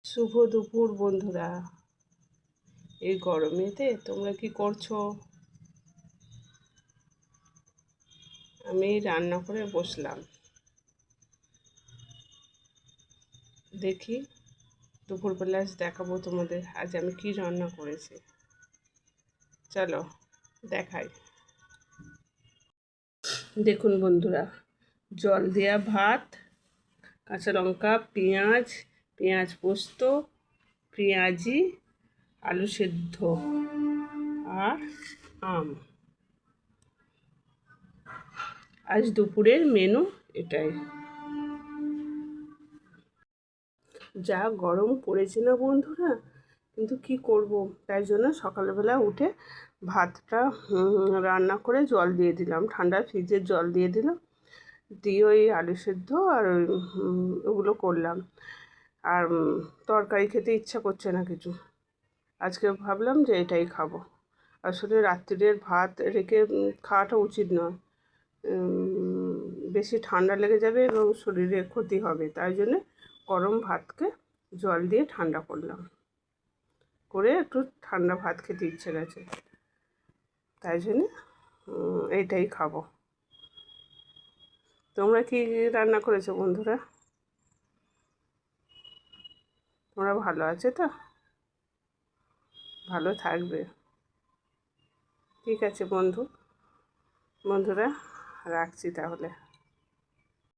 শুভ দুপুর বন্ধুরা। এই গরমেতে তোমরা কি করছো? আমি রান্না করে বসলাম। দেখি দুপুরবেলা আজ দেখাবো তোমাদের আজ আমি কি রান্না করেছি। চলো দেখাই। দেখুন বন্ধুরা, জল দেওয়া ভাত, কাঁচা লঙ্কা, পেঁয়াজ পোস্ত, পেঁয়াজি, আলু সেদ্ধ আর আম। আজ দুপুরের মেনু এটাই। যা গরম পড়েছে না বন্ধুরা, কিন্তু কি করব, তাই জন্য সকালবেলা উঠে ভাতটা রান্না করে জল দিয়ে দিলাম, ঠান্ডা ফ্রিজের জল দিয়ে দিলাম, দিয়ে ওই আলু সেদ্ধ আর ওই ওগুলো করলাম। আর তরকারি খেতে ইচ্ছা করছে না কিছু, আজকে ভাবলাম যে এটাই খাবো। আসলে রাত্রিরের ভাত রেখে খাওয়াটা উচিত নয়, বেশি ঠান্ডা লেগে যাবে এবং শরীরে ক্ষতি হবে, তাই জন্যে গরম ভাতকে জল দিয়ে ঠান্ডা করলাম, করে একটু ঠান্ডা ভাত খেতে ইচ্ছে গেছে, তাই জন্যে এইটাই খাবো। তোমরা কি রান্না করেছো বন্ধুরা? তোমরা ভালো আছো তো? ভালো থাকবে। ঠিক আছে বন্ধুরা, রাখছি তাহলে।